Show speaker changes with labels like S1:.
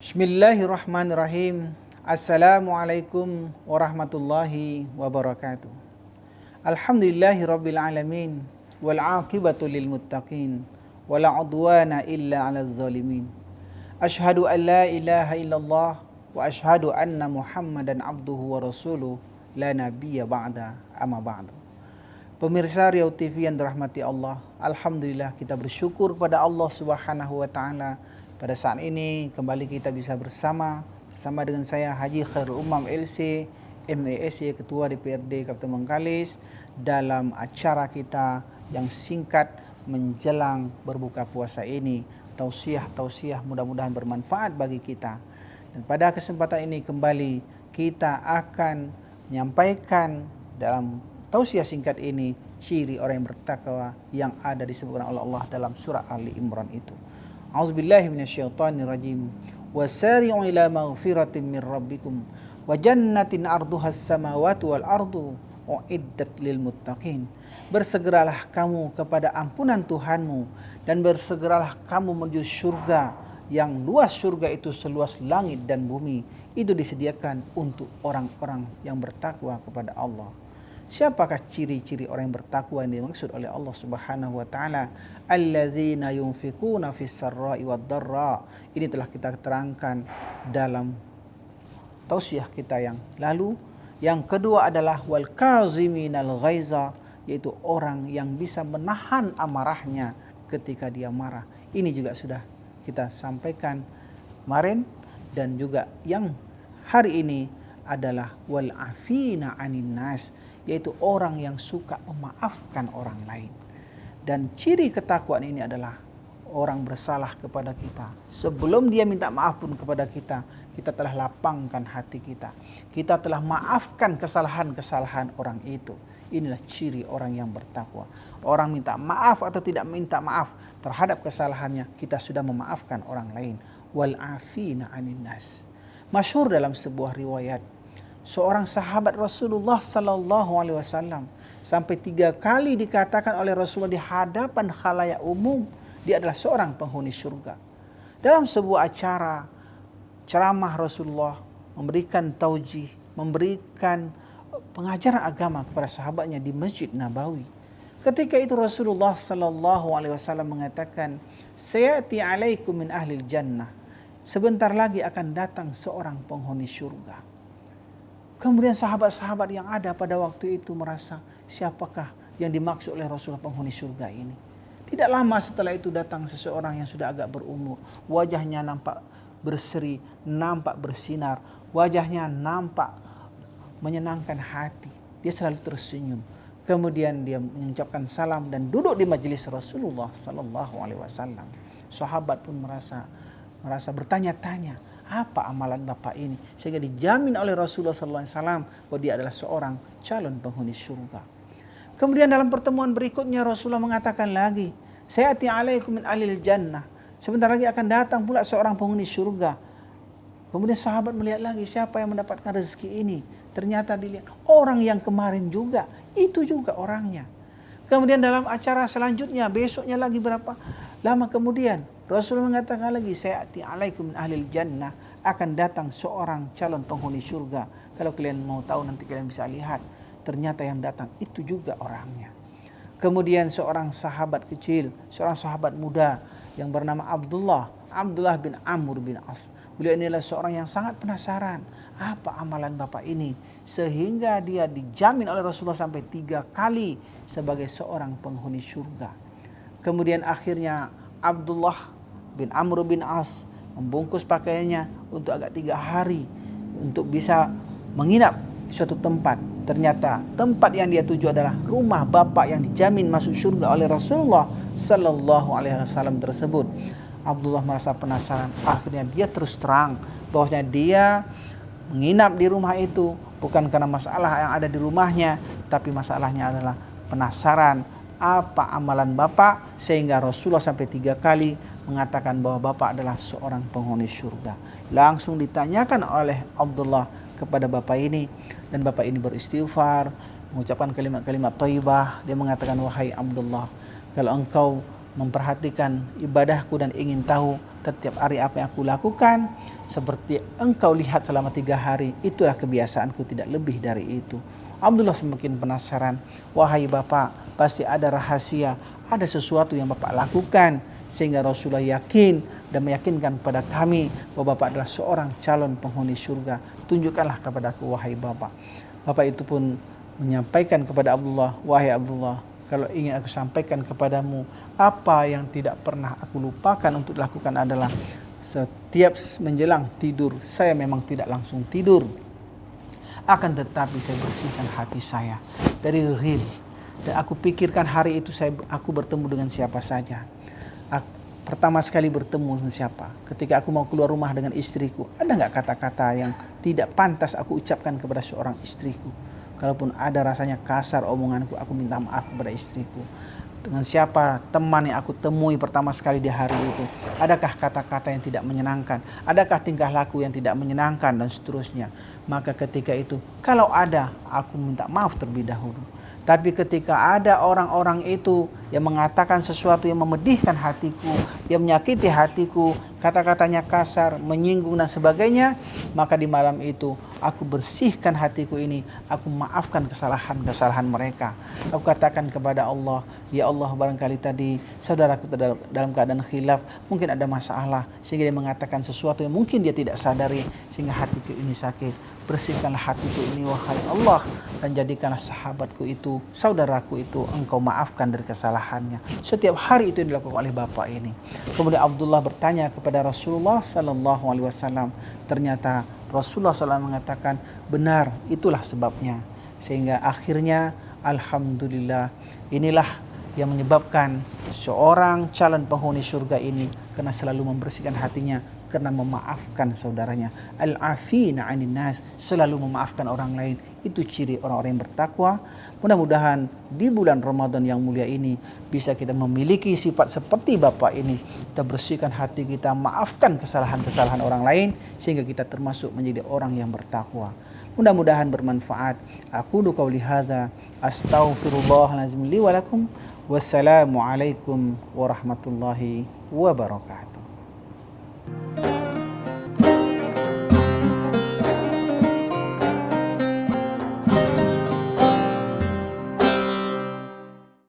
S1: Bismillahirrahmanirrahim. Assalamualaikum warahmatullahi wabarakatuh. Alhamdulillahi rabbil alamin. Wal aqibatu lil muttaqin. Wala udwana illa 'alal zalimin. Asyhadu an la ilaha illallah wa asyhadu anna Muhammadan abduhu wa rasuluh la nabiyya ba'da amma ba'du. Pemirsa Riau TV yang dirahmati Allah, alhamdulillah kita bersyukur kepada Allah Subhanahu wa taala. Pada saat ini kembali kita bisa bersama dengan saya Haji Khairul Umam LC MASY Ketua DPRD Kabupaten Bengkalis dalam acara kita yang singkat menjelang berbuka puasa ini. Tausiah mudah-mudahan bermanfaat bagi kita. Dan pada kesempatan ini kembali kita akan menyampaikan dalam tausiah singkat ini ciri orang yang bertakwa yang ada disebutkan oleh Allah dalam surah Ali Imran itu. A'udzubillahi minasyaitonirrajim. Wasari'u ila maghfiratin min rabbikum wa jannatin 'arduhas samawati wal ardu uiddat lil muttaqin. Bersegeralah kamu kepada ampunan Tuhanmu dan bersegeralah kamu menuju surga yang luas surga itu seluas langit dan bumi. Itu disediakan untuk orang-orang yang bertakwa kepada Allah. Siapakah ciri-ciri orang yang bertakwa yang dimaksud oleh Allah Subhanahu wa taala? Alladzina yunfikuna fis sarra'i wad dharra. Ini telah kita terangkan dalam tausiah kita yang lalu. Yang kedua adalah wal kaziminal ghaiza, yaitu orang yang bisa menahan amarahnya ketika dia marah. Ini juga sudah kita sampaikan kemarin, dan juga yang hari ini adalah wal afina 'anin nas, yaitu orang yang suka memaafkan orang lain. Dan ciri ketakwaan ini adalah orang bersalah kepada kita, sebelum dia minta maaf pun kepada kita, kita telah lapangkan hati kita. Kita telah maafkan kesalahan-kesalahan orang itu. Inilah ciri orang yang bertakwa. Orang minta maaf atau tidak minta maaf terhadap kesalahannya, kita sudah memaafkan orang lain. Wal afina 'anin nas. Masyhur dalam sebuah riwayat, seorang sahabat Rasulullah sallallahu alaihi wasallam sampai 3 kali dikatakan oleh Rasulullah di hadapan khalayak umum, dia adalah seorang penghuni surga. Dalam sebuah acara ceramah, Rasulullah memberikan taujih, memberikan pengajaran agama kepada sahabatnya di Masjid Nabawi. Ketika itu Rasulullah sallallahu alaihi wasallam mengatakan, "Sayati 'alaikum min ahlil jannah." Sebentar lagi akan datang seorang penghuni surga. Kemudian sahabat-sahabat yang ada pada waktu itu merasa, siapakah yang dimaksud oleh Rasulullah penghuni surga ini? Tidak lama setelah itu datang seseorang yang sudah agak berumur. Wajahnya nampak berseri, nampak bersinar. Wajahnya nampak menyenangkan hati. Dia selalu tersenyum. Kemudian dia mengucapkan salam dan duduk di majelis Rasulullah sallallahu alaihi wasallam. Sahabat pun merasa bertanya-tanya, apa amalan bapak ini? Sehingga dijamin oleh Rasulullah SAW bahwa dia adalah seorang calon penghuni surga. Kemudian dalam pertemuan berikutnya Rasulullah mengatakan lagi, sayati 'alaikum min ahlil jannah. Sebentar lagi akan datang pula seorang penghuni surga. Kemudian sahabat melihat lagi, siapa yang mendapatkan rezeki ini? Ternyata dilihat orang yang kemarin juga, itu juga orangnya. Kemudian dalam acara selanjutnya, besoknya lagi berapa lama kemudian, Rasulullah mengatakan lagi, sayati 'alaikum min ahlil jannah, akan datang seorang calon penghuni surga. Kalau kalian mau tahu nanti kalian bisa lihat, ternyata yang datang itu juga orangnya. Kemudian seorang sahabat kecil, seorang sahabat muda yang bernama Abdullah bin Amr bin As. Beliau inilah seorang yang sangat penasaran, apa amalan bapak ini, sehingga dia dijamin oleh Rasulullah sampai 3 kali sebagai seorang penghuni surga. Kemudian akhirnya Abdullah bin Amr bin As membungkus pakaiannya untuk agak 3 hari untuk bisa menginap di suatu tempat. Ternyata tempat yang dia tuju adalah rumah bapak yang dijamin masuk surga oleh Rasulullah sallallahu alaihi wasallam tersebut. Abdullah merasa penasaran. Akhirnya dia terus terang bahwasanya dia menginap di rumah itu bukan karena masalah yang ada di rumahnya, tapi masalahnya adalah penasaran apa amalan bapak, sehingga Rasulullah sampai 3 kali mengatakan bahwa bapak adalah seorang penghuni surga. Langsung ditanyakan oleh Abdullah kepada bapak ini, dan bapak ini beristighfar, mengucapkan kalimat-kalimat thayyibah. Dia mengatakan, wahai Abdullah, kalau engkau memperhatikan ibadahku dan ingin tahu setiap hari apa yang aku lakukan seperti engkau lihat selama 3 hari, itulah kebiasaanku, tidak lebih dari itu. Abdullah semakin penasaran. Wahai Bapak, pasti ada rahasia, ada sesuatu yang Bapak lakukan sehingga Rasulullah yakin dan meyakinkan kepada kami bahwa Bapak adalah seorang calon penghuni surga. Tunjukkanlah kepadaku wahai Bapak. Bapak itu pun menyampaikan kepada Abdullah, wahai Abdullah, kalau ingin aku sampaikan kepadamu, apa yang tidak pernah aku lupakan untuk dilakukan adalah setiap menjelang tidur, saya memang tidak langsung tidur. Akan tetapi saya bersihkan hati saya dari ghil. Dan aku pikirkan hari itu aku bertemu dengan siapa saja. Pertama sekali bertemu dengan siapa? Ketika aku mau keluar rumah dengan istriku, ada nggak kata-kata yang tidak pantas aku ucapkan kepada seorang istriku? Kalaupun ada rasanya kasar omonganku, aku minta maaf kepada istriku. Dengan siapa teman yang aku temui pertama sekali di hari itu? Adakah kata-kata yang tidak menyenangkan? Adakah tingkah laku yang tidak menyenangkan dan seterusnya? Maka ketika itu, kalau ada, aku minta maaf terlebih dahulu. Tapi ketika ada orang-orang itu yang mengatakan sesuatu yang memedihkan hatiku, yang menyakiti hatiku, kata-katanya kasar, menyinggung dan sebagainya, maka di malam itu aku bersihkan hatiku ini, aku maafkan kesalahan-kesalahan mereka. Aku katakan kepada Allah, ya Allah, barangkali tadi saudaraku dalam keadaan khilaf, mungkin ada masalah sehingga dia mengatakan sesuatu yang mungkin dia tidak sadari sehingga hatiku ini sakit. Bersihkanlah hatiku ini wahai Allah, dan jadikanlah sahabatku itu, saudaraku itu, engkau maafkan dari kesalahannya. Setiap hari itu dilakukan oleh bapak ini. Kemudian Abdullah bertanya kepada Rasulullah sallallahu alaihi wasallam. Ternyata Rasulullah SAW mengatakan benar, itulah sebabnya. Sehingga akhirnya alhamdulillah, inilah yang menyebabkan seorang calon penghuni surga ini karena selalu membersihkan hatinya, karena memaafkan saudaranya. Al-afina 'anin nas, selalu memaafkan orang lain. Itu ciri orang-orang yang bertakwa. Mudah-mudahan di bulan Ramadan yang mulia ini bisa kita memiliki sifat seperti Bapak ini. Kita bersihkan hati kita, maafkan kesalahan-kesalahan orang lain sehingga kita termasuk menjadi orang yang bertakwa. Mudah-mudahan bermanfaat. Aku qauli hadza, astaghfirullahalazim li wa lakum. Wassalamualaikum warahmatullahi wabarakatuh.